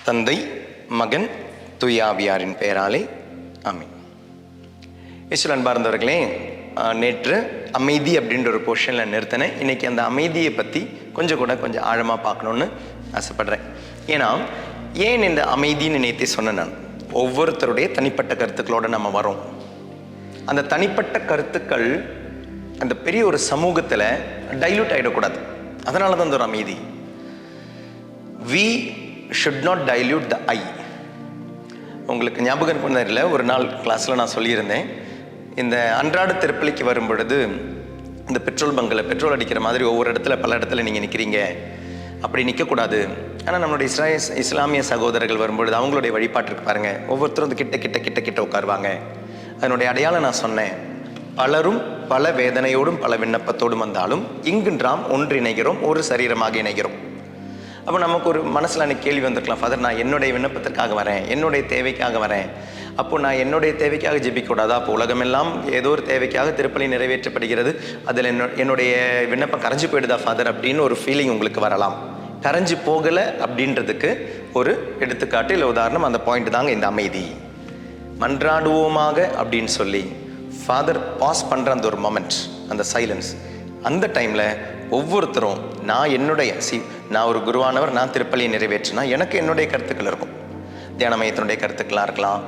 தந்தை, மகன், தூய ஆவியாரின் பெயராலே ஆமென். இயேசுவில் அன்பார்ந்தவர்களே, நேற்று அமைதி அப்படின்ற ஒரு போர்ஷனில் நிறுத்தினேன். இன்றைக்கி அந்த அமைதியை பற்றி கொஞ்சம் ஆழமாக பார்க்கணுன்னு ஆசைப்படுறேன். ஏன் இந்த அமைதின்னு நேற்று சொன்னேன். நான் ஒவ்வொருத்தருடைய தனிப்பட்ட கருத்துக்களோடு நம்ம வரோம். அந்த தனிப்பட்ட கருத்துக்கள் அந்த பெரிய ஒரு சமூகத்தில் டைல்யூட் ஆகிடக்கூடாது. அதனால தான் அந்த ஒரு அமைதி. We should not dilute the I. உங்களுக்கு ஞாபகம் பண்ணதில்லை, ஒரு நாள் கிளாஸில் நான் சொல்லியிருந்தேன், இந்த அன்றாட திருப்பலிக்கு வரும் பொழுது இந்த பெட்ரோல் பங்கில் பெட்ரோல் அடிக்கிற மாதிரி ஒவ்வொரு இடத்துல பல இடத்துல நீங்கள் நிற்கிறீங்க, அப்படி நிற்கக்கூடாது. ஆனால் நம்மளுடைய இஸ்லாமிய சகோதரர்கள் வரும்பொழுது அவங்களுடைய வழிபாட்டிற்கு பாருங்கள், ஒவ்வொருத்தரும் வந்து கிட்ட உட்காருவாங்க. அதனுடைய அடையாளம் நான் சொன்னேன். பலரும் பல வேதனையோடும் பல விண்ணப்பத்தோடும் வந்தாலும் இங்குன்றாம் ஒன்றிணைகிறோம், ஒரு சரீரமாக இணைகிறோம். அப்போ நமக்கு ஒரு மனசில் அன்றைக்கி கேள்வி வந்திருக்கலாம், ஃபாதர் நான் என்னுடைய விண்ணப்பத்திற்காக வரேன், என்னுடைய தேவைக்காக வரேன், அப்போது நான் என்னுடைய தேவைக்காக ஜெபிக்கக்கூடாதா? அப்போ உலகமெல்லாம் ஏதோ ஒரு தேவைக்காக திருப்பலி நிறைவேற்றப்படுகிறது, அதில் என்னுடைய விண்ணப்பம் கரைஞ்சி போயிடுதா ஃபாதர் அப்படின்னு ஒரு ஃபீலிங் உங்களுக்கு வரலாம். கரைஞ்சி போகலை அப்படின்றதுக்கு ஒரு எடுத்துக்காட்டு இல்லை உதாரணம், அந்த பாயிண்ட் தாங்க இந்த அமைதி. மன்றாடுவோமாக அப்படின்னு சொல்லி ஃபாதர் பாஸ் பண்ணுற அந்த ஒரு மொமெண்ட், அந்த சைலன்ஸ், அந்த டைமில் ஒவ்வொருத்தரும் நான் ஒரு குருவானவர், நான் திருப்பலியை நிறைவேற்றினா எனக்கு என்னுடைய கருத்துக்கள் இருக்கும். தியான மையத்தினுடைய கருத்துக்களாக இருக்கலாம்,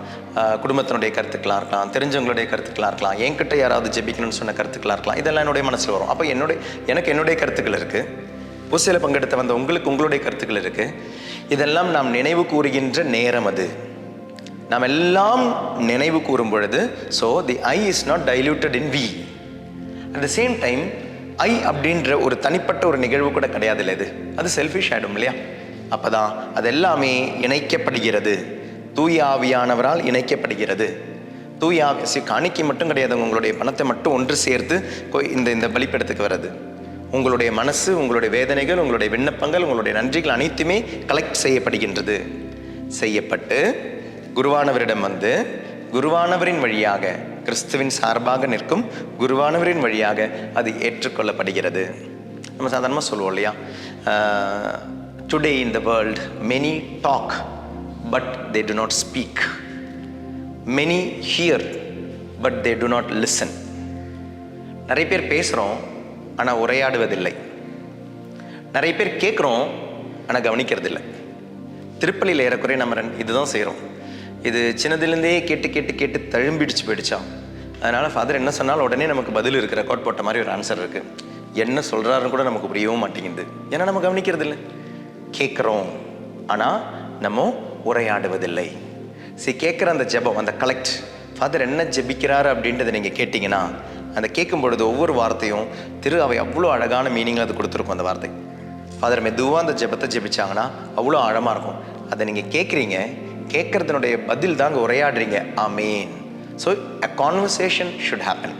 குடும்பத்தினுடைய கருத்துக்களாக இருக்கலாம், தெரிஞ்சவங்களுடைய கருத்துக்களாக இருக்கலாம், என்கிட்ட யாராவது ஜெபிக்கணும்னு சொன்ன கருத்துக்களாக இருக்கலாம். இதெல்லாம் என்னுடைய மனசில் வரும். அப்போ எனக்கு என்னுடைய கருத்துக்கள் இருக்குது, பூசையில் பங்கெடுத்த வந்த உங்களுடைய கருத்துக்கள் இருக்குது. இதெல்லாம் நாம் நினைவு கூறுகின்ற நேரம் அது. நாம் எல்லாம் நினைவு கூறும் பொழுது, so the I is not diluted in we. At the same time I அப்படின்ற ஒரு தனிப்பட்ட ஒரு நிகழ்வு கூட கிடையாது இல்லை, அது செல்ஃபிஷ் ஆகிடும் இல்லையா? அப்போ தான் அது எல்லாமே இணைக்கப்படுகிறது, தூய ஆவியானவரால் இணைக்கப்படுகிறது. தூய ஆவி காணிக்கை மட்டும் கிடையாது, உங்களுடைய பணத்தை மட்டும் ஒன்று சேர்த்து இந்த பலிப்பீடத்துக்கு வர்றது. உங்களுடைய மனசு, உங்களுடைய வேதனைகள், உங்களுடைய விண்ணப்பங்கள், உங்களுடைய நன்றிகள் அனைத்துமே கலெக்ட் செய்யப்பட்டு குருவானவரிடம் வந்து குருவானவரின் வழியாக, கிறிஸ்துவின் சார்பாக நிற்கும் குருவானவரின் வழியாக அது ஏற்றுக்கொள்ளப்படுகிறது. நம்ம சாதாரணமாக சொல்லுவோம் இல்லையா, today in the world many talk but they do not speak, many hear but they do not listen. நிறைய பேர் பேசுகிறோம் ஆனால் உரையாடுவதில்லை, நிறைய பேர் கேட்குறோம் ஆனால் கவனிக்கிறதில்லை. திருப்பலியில் ஏறக்குறைய நம்ம இதுதான் செய்கிறோம். இது சின்னதுலேருந்தே கேட்டு தழும்பிடிச்சு போயிடுச்சா. அதனால் ஃபாதர் என்ன சொன்னாலும் உடனே நமக்கு பதில் இருக்குது, ரெக்கார்ட் போட்ட மாதிரி ஒரு ஆன்சர் இருக்குது. என்ன சொல்கிறாருன்னு கூட நமக்கு புரியவும் மாட்டேங்குது, ஏன்னா நம்ம கவனிக்கிறது இல்லை. கேட்குறோம் ஆனால் நம்ம உரையாடுவதில்லை. கேட்குற அந்த ஜெபம், அந்த கலெக்ட், ஃபாதர் என்ன ஜெபிக்கிறாரு அப்படின்றத நீங்கள் கேட்டிங்கன்னா, அந்த கேட்கும் பொழுது ஒவ்வொரு வார்த்தையும் அவை அவ்வளோ அழகான மீனிங்கில் அது கொடுத்துருக்கும். அந்த வார்த்தை ஃபாதர் மெதுவாக அந்த ஜெபத்தை ஜெபிச்சாங்கன்னா அவ்வளோ ஆழமாக இருக்கும். அதை நீங்கள் கேட்குறீங்க, கேட்கறதுனுடைய பதில் தாங்க உரையாடுறீங்க. Amen. So a conversation should happen.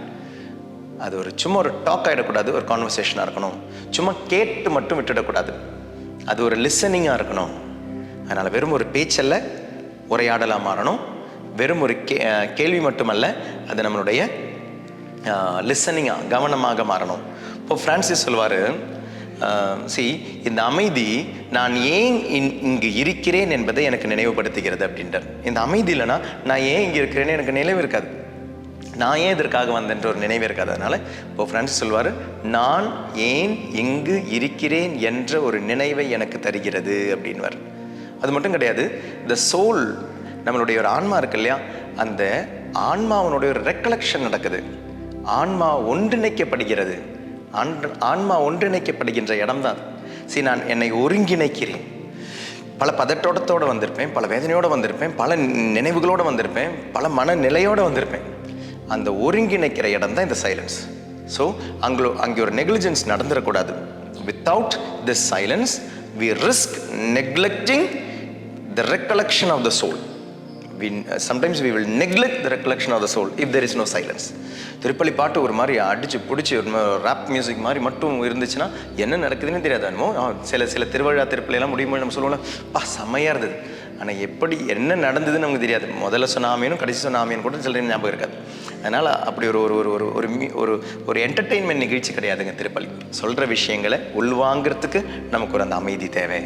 அது சும்மா ஒரு டாக் ஆகிடக்கூடாது, ஒரு கான்வர்சேஷனாக இருக்கணும். சும்மா கேட்டு மட்டும் விட்டுடக்கூடாது, அது ஒரு லிசனிங்காக இருக்கணும். அதனால் வெறும் ஒரு பேச்சல்ல, உரையாடலாக மாறணும். வெறும் ஒரு கேள்வி மட்டுமல்ல, அது நம்மளுடைய லிசனிங்காக, கவனமாக மாறணும். இப்போ ஃப்ரான்சிஸ் சொல்வார், இந்த அமைதி நான் ஏன் இங்கு இருக்கிறேன் என்பதை எனக்கு நினைவுபடுத்துகிறது அப்படின்றார். இந்த அமைதி இல்லைன்னா நான் ஏன் இங்கே இருக்கிறேன்னு எனக்கு நினைவு இருக்காது, நான் ஏன் இதற்காக வந்தேன்ற ஒரு நினைவு இருக்காது. அதனால் இப்போ ஃப்ரான்சிஸ் சொல்வார், நான் ஏன் இங்கு இருக்கிறேன் என்ற ஒரு நினைவை எனக்கு தருகிறது அப்படின்வார். அது மட்டும் கிடையாது, த சோல், நம்மளுடைய ஒரு ஆன்மா இருக்கு இல்லையா, அந்த ஆன்மாவனுடைய ஒரு ரெக்கலெக்ஷன் நடக்குது. ஆன்மா ஒன்றிணைக்கப்படுகிறது. ஆன்மா ஒன்றிணைக்கப்படுகின்ற இடம்தான். நான் என்னை ஒருங்கிணைக்கிறேன். பல பதட்டோடத்தோடு வந்திருப்பேன், பல வேதனையோடு வந்திருப்பேன், பல நினைவுகளோடு வந்திருப்பேன், பல மனநிலையோடு வந்திருப்பேன். அந்த ஒருங்கிணைக்கிற இடம் தான் இந்த சைலன்ஸ். ஸோ அங்கே ஒரு நெக்லிஜென்ஸ் நடந்துடக்கூடாது. Without this silence we risk neglecting the recollection of the soul. Sometimes we will neglect the recollection of the soul if there is no silence. திருப்பலி பாட்டு ஒரு மாதிரி அடிச்சு பிடிச்சி ஒரு ராப் மியூசிக் மாதிரி மட்டும் இருந்துச்சுன்னா என்ன நடக்குதுன்னு தெரியாது. சில திருவிழா திருப்பலியெல்லாம் முடியும்போது நம்ம சொல்லுவோம்ல, செம்மையாக இருந்தது, ஆனால் என்ன நடந்ததுன்னு நமக்கு தெரியாது. முதல்ல சொன்ன ஆமியனும் கடைசி சொன்ன ஆமியன் கூட சில ஞாபகம் இருக்காது. அதனால் அப்படி ஒரு என்டர்டெயின்மெண்ட் நிகழ்ச்சி கிடையாதுங்க திருப்பலி. சொல்கிற விஷயங்களை உள்வாங்கிறதுக்கு நமக்கு ஒரு அந்த அமைதி தேவை,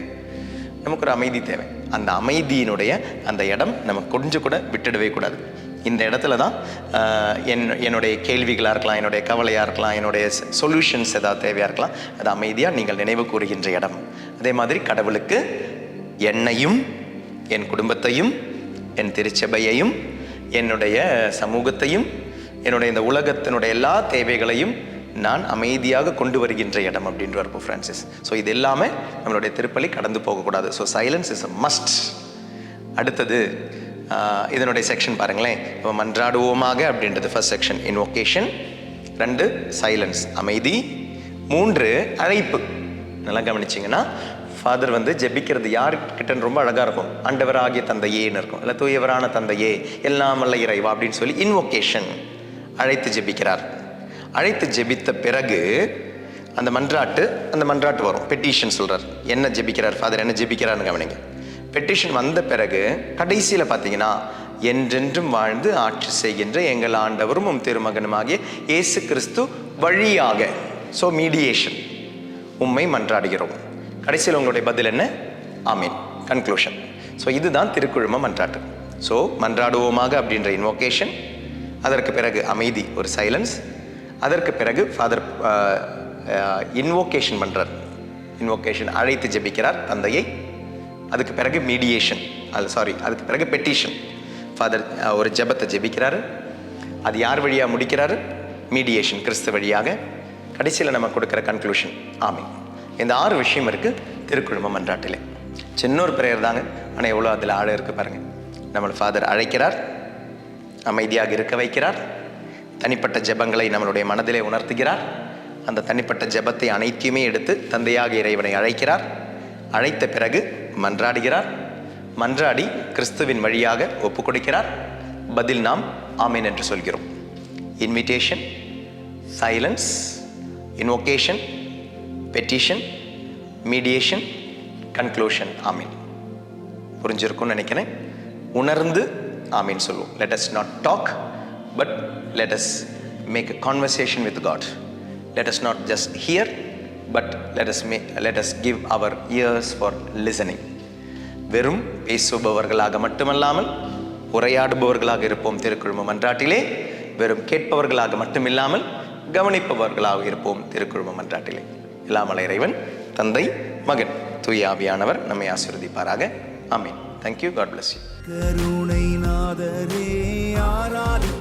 நமக்கு ஒரு அமைதி தேவை. அந்த அமைதியினுடைய அந்த இடம் நம்ம கொஞ்சம் கூட விட்டுடவே கூடாது. இந்த இடத்துல தான் என்னுடைய கேள்விகளாக இருக்கலாம், என்னுடைய கவலையாக இருக்கலாம், என்னுடைய சொல்யூஷன்ஸ் ஏதாவது தேவையாக இருக்கலாம், அது அமைதியாக நீங்கள் நினைவு கூறுகின்ற இடம். அதே மாதிரி கடவுளுக்கு என்னையும் என் குடும்பத்தையும் என் திருச்சபையையும் என்னுடைய சமூகத்தையும் என்னுடைய இந்த உலகத்தினுடைய எல்லா தேவைகளையும் நான் அமைதியாக கொண்டு வருகின்ற இடம் அப்படின்றார் போப் பிரான்சிஸ். ஸோ இது எல்லாமே நம்மளுடைய திருப்பலி கடந்து போகக்கூடாது. So silence is a must. அடுத்தது இதனுடைய செக்ஷன் பாருங்களேன். இப்போ மன்றாடுவோமாக அப்படின்றது ஃபர்ஸ்ட் செக்ஷன், இன்வோகேஷன். 2 சைலன்ஸ், அமைதி. 3 அழைப்பு. நல்லா கவனிச்சிங்கன்னா ஃபாதர் ஜெபிக்கிறது யாருக்கிட்ட ரொம்ப அழகாக இருக்கும். ஆண்டவராகிய தந்தையேன்னு இருக்கும், இல்லை தூயவரான தந்தையே, எல்லாம் வல்ல இறைவா அப்படின்னு சொல்லி இன்வோகேஷன், அழைத்து ஜெபிக்கிறார். அழைத்து ஜெபித்த பிறகு அந்த மன்றாட்டு வரும். பெட்டிஷன் சொல்கிறார். என்ன ஜெபிக்கிறார் ஃபாதர், என்ன ஜெபிக்கிறார்னு கவனிங்க. பெட்டிஷன் வந்த பிறகு கடைசியில் பார்த்தீங்கன்னா, என்றென்றும் வாழ்ந்து ஆட்சி செய்கின்ற எங்கள் ஆண்டவரும் உம் திருமகனுமாகிய இயேசு கிறிஸ்து வழியாக, ஸோ மீடியேஷன், உம்மை மன்றாடுகிறோம். கடைசியில் உங்களுடைய பதில் என்ன? ஆமீன், கன்க்ளூஷன். ஸோ இதுதான் திருக்குழும மன்றாட்டு. ஸோ மன்றாடுவோமாக அப்படின்ற இன்வோகேஷன், அதற்கு பிறகு அமைதி, ஒரு சைலன்ஸ், அதற்கு பிறகு ஃபாதர் இன்வோகேஷன் பண்ணுறார். இன்வோகேஷன், அழைத்து ஜெபிக்கிறார் தந்தையை. அதுக்கு பிறகு மீடியேஷன், அதுக்கு பிறகு பெட்டிஷன், ஃபாதர் ஒரு ஜெபத்தை ஜெபிக்கிறாரு. அது யார் வழியாக முடிக்கிறாரு? மீடியேஷன், கிறிஸ்து வழியாக. கடைசியில் நம்ம கொடுக்குற கன்க்ளூஷன் ஆமீன். இந்த 6 விஷயம் இருக்குது திருக்குழும மன்றாட்டிலே. சின்ன ஒரு பிரேயர் தாங்க, ஆனால் எவ்வளோ அதில் ஆழம் இருக்குது பாருங்கள். நம்மளை ஃபாதர் அழைக்கிறார், அமைதியாக இருக்க வைக்கிறார், தனிப்பட்ட ஜெபங்களை நம்மளுடைய மனதிலே உணர்த்துகிறார். அந்த தனிப்பட்ட ஜெபத்தை அனைத்தையுமே எடுத்து தந்தையாக இறைவனை அழைக்கிறார். அழைத்த பிறகு மன்றாடுகிறார். மன்றாடி கிறிஸ்துவின் வழியாக ஒப்பு கொடுக்கிறார். பதில் நாம் ஆமீன் என்று சொல்கிறோம். Invitation, silence, invocation, petition, mediation, conclusion, ஆமீன். புரிஞ்சிருக்கும்னு நினைக்கிறேன். உணர்ந்து ஆமீன் சொல்லுவோம். Let us not talk, but let us make a conversation with God. Let us not just hear, but let us give our ears for listening. வெறும் பேசுபவர்களாக மட்டுமல்லாமல் உரையாடுபவர்களாக இருப்போம் திருக்குழும மன்றாட்டிலே. வெறும் கேட்பவர்களாக மட்டுமில்லாமல் கவனிப்பவர்களாக இருப்போம் திருக்குழும மன்றாட்டிலே. எல்லாம் வல்ல இறைவன் தந்தை, மகன், தூய ஆவியானவர் நம்மை ஆசீர்வதிப்பாராக. ஆமீன். Thank you. God bless you. கருணை நாதரே ஆராதி